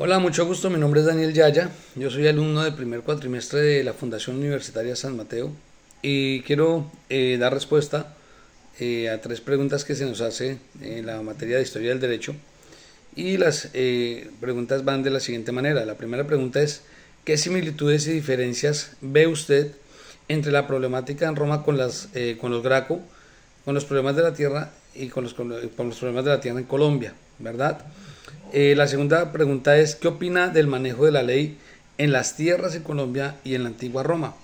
Hola, mucho gusto. Mi nombre es Daniel Yaya. Yo soy alumno del primer cuatrimestre de la Fundación Universitaria San Mateo y quiero dar respuesta a tres preguntas que se nos hace en la materia de Historia del Derecho. Y las preguntas van de la siguiente manera. La primera pregunta es: ¿qué similitudes y diferencias ve usted entre la problemática en Roma con los Graco, con los problemas de la tierra y con los problemas de la tierra en Colombia, ¿verdad? La segunda pregunta es: ¿qué opina del manejo de la ley en las tierras en Colombia y en la antigua Roma?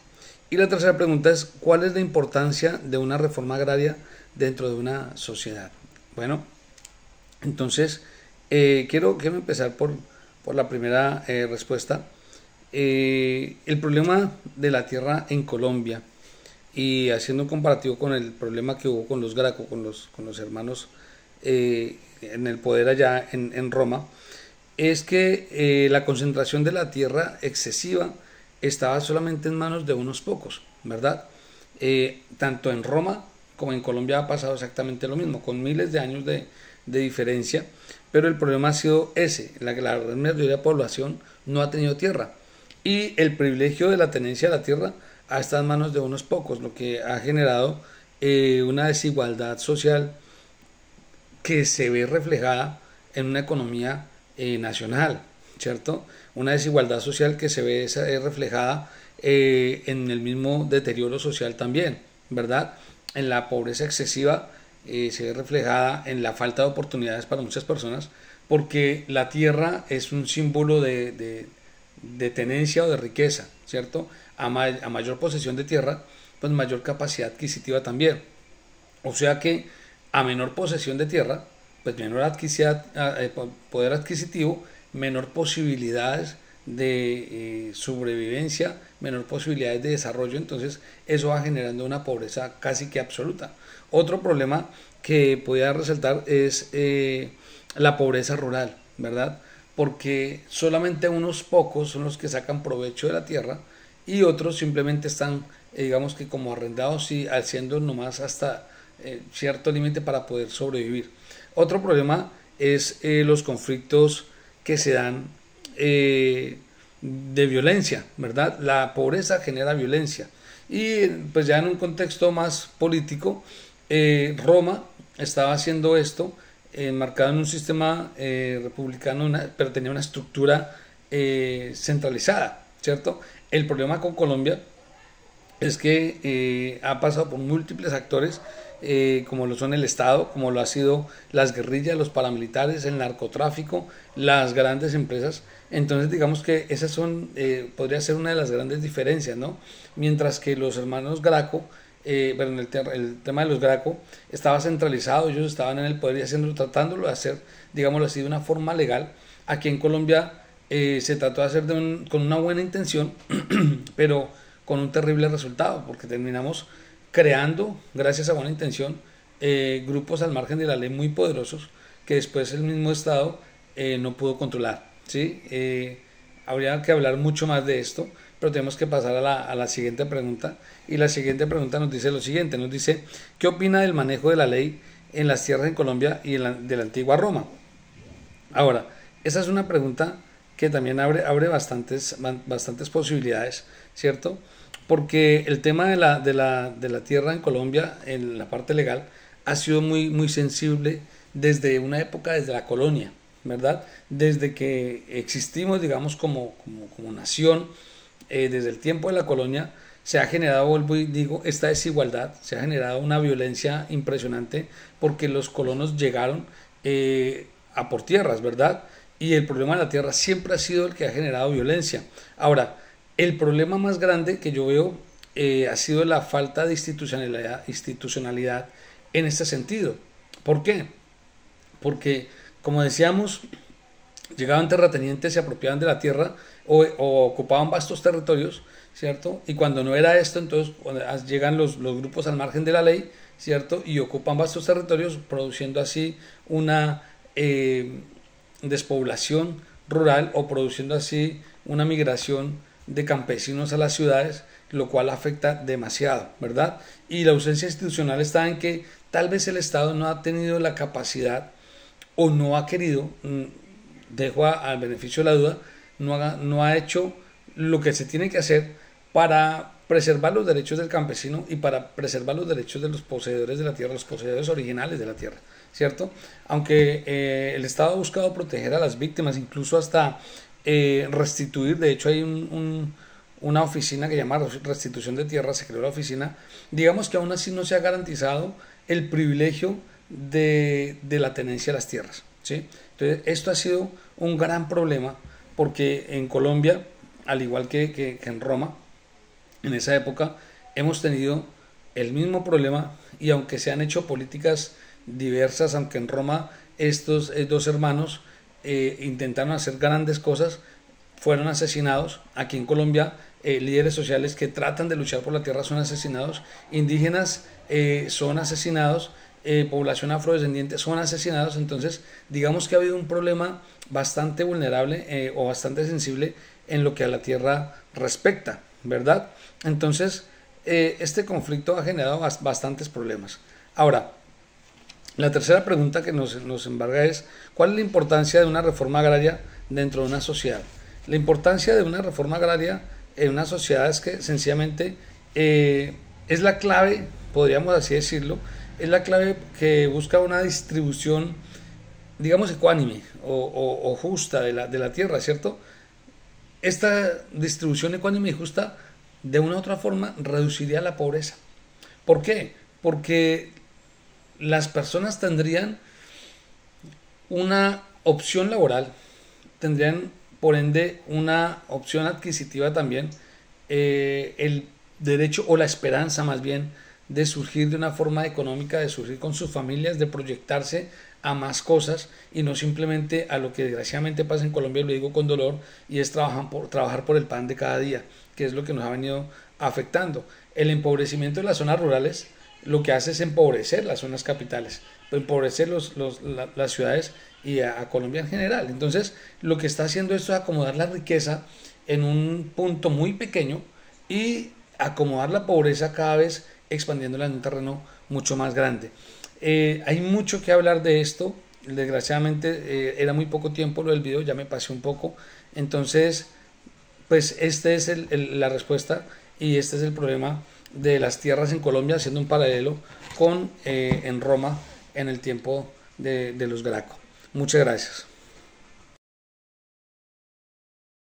Y la tercera pregunta es: ¿cuál es la importancia de una reforma agraria dentro de una sociedad? Bueno, entonces quiero empezar por la primera respuesta. El problema de la tierra en Colombia, y haciendo un comparativo con el problema que hubo con los Graco, con los hermanos en el poder allá en Roma, es que la concentración de la tierra excesiva estaba solamente en manos de unos pocos, ¿verdad? Tanto en Roma como en Colombia ha pasado exactamente lo mismo, con miles de años de diferencia, pero el problema ha sido ese: la gran mayoría de la población no ha tenido tierra y el privilegio de la tenencia de la tierra ha estado en manos de unos pocos, lo que ha generado una desigualdad social que se ve reflejada en una economía nacional, ¿cierto? Una desigualdad social que se ve reflejada en el mismo deterioro social también, ¿verdad? En la pobreza excesiva se ve reflejada en la falta de oportunidades para muchas personas, porque la tierra es un símbolo de tenencia o de riqueza, ¿cierto? A mayor posesión de tierra, pues mayor capacidad adquisitiva también. O sea que a menor posesión de tierra, pues menor poder adquisitivo, menor posibilidades de sobrevivencia, menor posibilidades de desarrollo. Entonces eso va generando una pobreza casi que absoluta. Otro problema que podría resaltar es la pobreza rural, ¿verdad? Porque solamente unos pocos son los que sacan provecho de la tierra y otros simplemente están, digamos que como arrendados y haciendo nomás hasta cierto límite para poder sobrevivir. Otro problema es los conflictos que se dan de violencia, ¿verdad? La pobreza genera violencia. Y pues ya en un contexto más político, Roma estaba haciendo esto enmarcado en un sistema republicano, pero tenía una estructura centralizada, ¿cierto? El problema con Colombia es que ha pasado por múltiples actores, como lo son el Estado, como lo ha sido las guerrillas, los paramilitares, el narcotráfico, las grandes empresas. Entonces digamos que esas son, podría ser una de las grandes diferencias, ¿no? Mientras que los hermanos Graco, bueno, el tema de los Graco estaba centralizado, ellos estaban en el poder y tratándolo de hacer, digámoslo así, de una forma legal. Aquí en Colombia se trató de hacer con una buena intención, pero con un terrible resultado, porque terminamos creando, gracias a buena intención, grupos al margen de la ley muy poderosos que después el mismo Estado no pudo controlar, ¿sí? Habría que hablar mucho más de esto, pero tenemos que pasar a la siguiente pregunta. Y la siguiente pregunta nos dice lo siguiente: nos dice, ¿qué opina del manejo de la ley en las tierras en Colombia y de la antigua Roma? Ahora, esa es una pregunta que también abre bastantes posibilidades, ¿cierto? Porque el tema de la tierra en Colombia, en la parte legal, ha sido muy sensible desde una época, desde la colonia, ¿verdad? Desde que existimos, digamos, como nación, desde el tiempo de la colonia, se ha generado, vuelvo y digo, esta desigualdad, se ha generado una violencia impresionante porque los colonos llegaron a por tierras, ¿verdad? Y el problema de la tierra siempre ha sido el que ha generado violencia. Ahora, el problema más grande que yo veo ha sido la falta de institucionalidad en este sentido. ¿Por qué? Porque, como decíamos, llegaban terratenientes, se apropiaban de la tierra o ocupaban vastos territorios, ¿cierto? Y cuando no era esto, entonces llegan los grupos al margen de la ley, ¿cierto? Y ocupan vastos territorios, produciendo así una despoblación rural o produciendo así una migración de campesinos a las ciudades, lo cual afecta demasiado, ¿verdad? Y la ausencia institucional está en que tal vez el Estado no ha tenido la capacidad o no ha querido dejo al beneficio de la duda, no ha hecho lo que se tiene que hacer para preservar los derechos del campesino y para preservar los derechos de los poseedores de la tierra, los poseedores originales de la tierra, ¿cierto? Aunque el Estado ha buscado proteger a las víctimas, incluso hasta restituir, de hecho hay una oficina que se llama Restitución de Tierra, se creó la oficina, digamos que aún así no se ha garantizado el privilegio de la tenencia de las tierras, ¿sí? Entonces esto ha sido un gran problema porque en Colombia, al igual que en Roma, en esa época hemos tenido el mismo problema y aunque se han hecho políticas diversas, aunque en Roma estos dos hermanos intentaron hacer grandes cosas, fueron asesinados. Aquí en Colombia líderes sociales que tratan de luchar por la tierra son asesinados, indígenas son asesinados, población afrodescendiente son asesinados. Entonces digamos que ha habido un problema bastante vulnerable o bastante sensible en lo que a la tierra respecta, ¿verdad? Entonces este conflicto ha generado bastantes problemas. Ahora, la tercera pregunta que nos embarga es: ¿cuál es la importancia de una reforma agraria dentro de una sociedad? La importancia de una reforma agraria en una sociedad es que sencillamente es la clave, podríamos así decirlo, es la clave que busca una distribución, digamos, ecuánime o justa de la tierra, ¿cierto? Esta distribución ecuánime y justa de una u otra forma reduciría la pobreza. ¿Por qué? Porque las personas tendrían una opción laboral, tendrían por ende una opción adquisitiva también, el derecho o la esperanza más bien de surgir de una forma económica, de surgir con sus familias, de proyectarse a más cosas y no simplemente a lo que desgraciadamente pasa en Colombia, lo digo con dolor, y es trabajar por el pan de cada día, que es lo que nos ha venido afectando. El empobrecimiento de las zonas rurales lo que hace es empobrecer las zonas capitales, empobrecer las ciudades y a Colombia en general. Entonces lo que está haciendo esto es acomodar la riqueza en un punto muy pequeño y acomodar la pobreza cada vez expandiéndola en un terreno mucho más grande. Hay mucho que hablar de esto, desgraciadamente era muy poco tiempo lo del video, ya me pasé un poco, entonces pues esta es la respuesta y este es el problema de las tierras en Colombia, haciendo un paralelo con en Roma en el tiempo de los Graco. Muchas gracias.